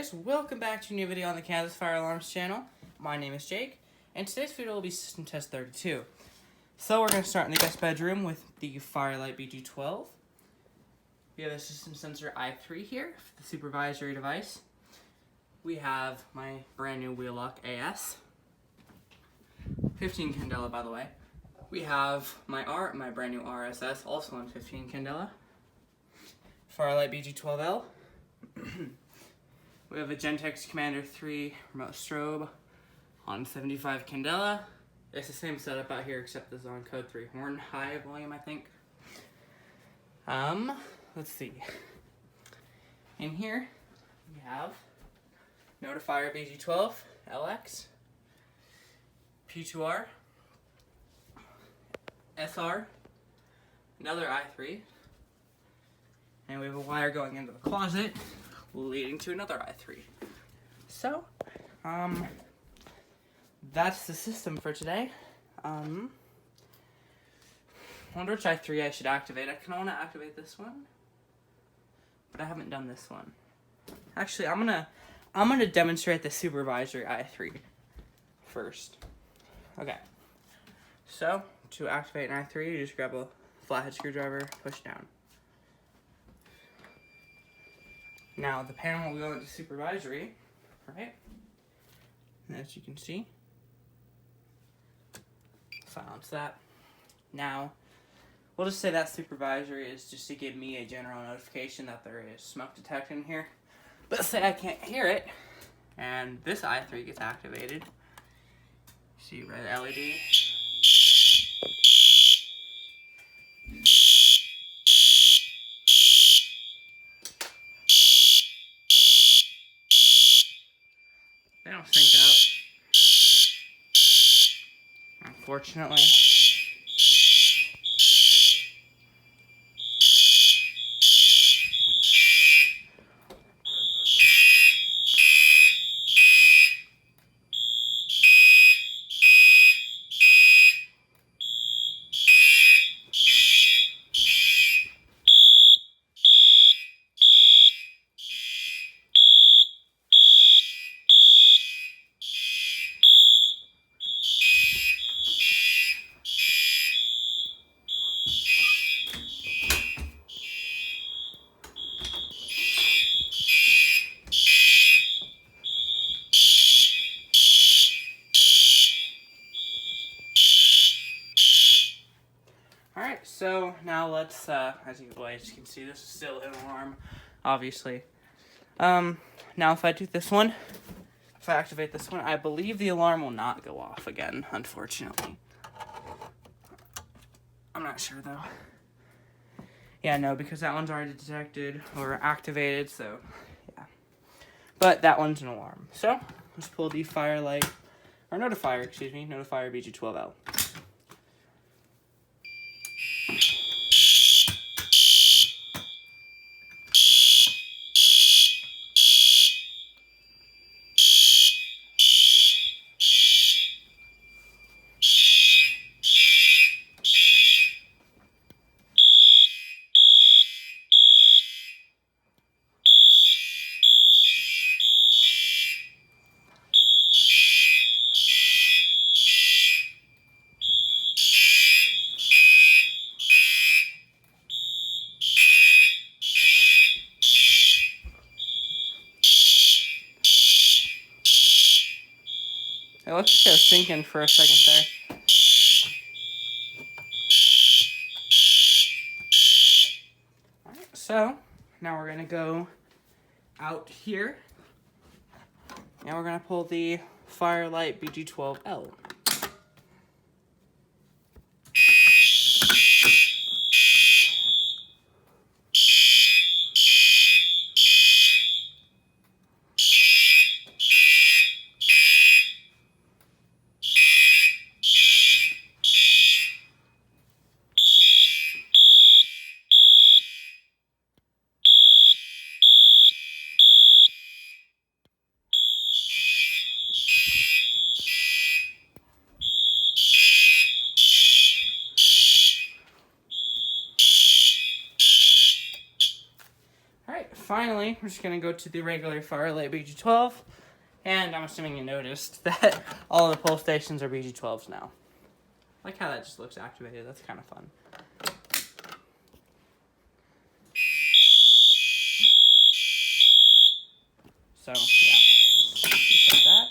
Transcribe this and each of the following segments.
guys, welcome back to a new video on the Kansas Fire Alarms channel. My name is Jake, and today's video will be System Test 32. So we're going to start in the guest bedroom with the Firelite BG12. We have a system sensor i3 here, the supervisory device. We have my brand new Wheelock AS, 15 candela by the way. We have my brand new RSS, also on 15 candela. Firelite BG12L. We have a Gentex Commander 3 remote strobe on 75 candela. It's the same setup out here except this is on code 3 horn high volume, I think. Let's see. In here we have Notifier BG12 LX, P2R, SR, another i3, and we have a wire going into the closet leading to another i3. So, that's the system for today. Wonder which i3 I should activate. I kind of want to activate this one, but I haven't done this one. Actually, I'm gonna demonstrate the supervisory i3 first. Okay. So, to activate an i3, you just grab a flathead screwdriver, push down. Now, the panel will go into supervisory, right? And as you can see, silence that. Now, we'll just say that supervisory is just to give me a general notification that there is smoke detected in here. But say I can't hear it, and this i3 gets activated. See red LED. They don't sync up, unfortunately. Alright, so now let's, as you guys can see, this is still an alarm, obviously. Now if I do this one, if I activate this one, I believe the alarm will not go off again, unfortunately. I'm not sure though. Yeah, no, because that one's already detected or activated, so yeah. But that one's an alarm. So, let's pull the Firelite, or Notifier, excuse me, Notifier BG12L. It looks like it was sinking for a second there. Alright, so now we're going to go out here. And we're going to pull the Firelite BG12L. finally, we're just going to go to the regular Firelite BG12. And I'm assuming you noticed that all the pull stations are BG12s now. I like how that just looks activated. That's kind of fun. So, yeah. Reset that.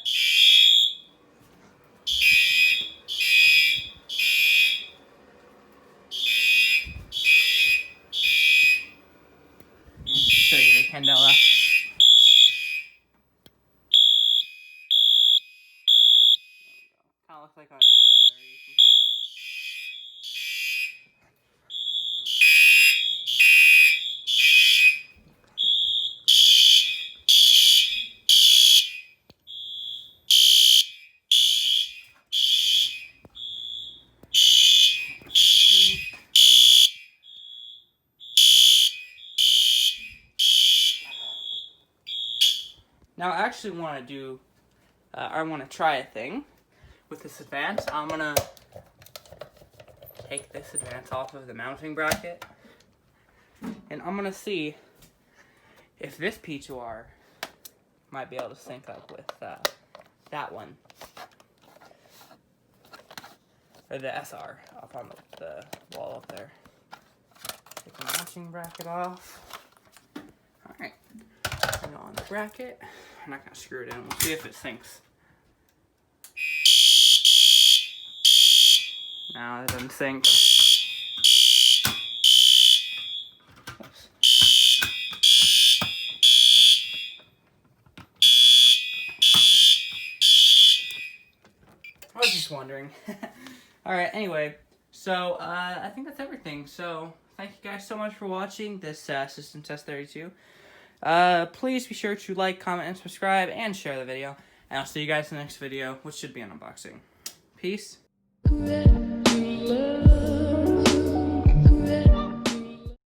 Show you the candela. Kind of looks like a 30 from here. Now I actually want to do, I want to try a thing with this advance. I'm going to take this advance off of the mounting bracket, and I'm going to see if this P2R might be able to sync up with that one, or the SR up on the wall up there. Take the mounting bracket off. Alright, turn it on the bracket. I'm not going to screw it in. We'll see if it syncs. No, it doesn't sync. Oops. I was just wondering. Alright, anyway, so I think that's everything. So thank you guys so much for watching this System Test 32. Please be sure to like, comment, and subscribe, and share the video. And I'll see you guys in the next video, which should be an unboxing. Peace.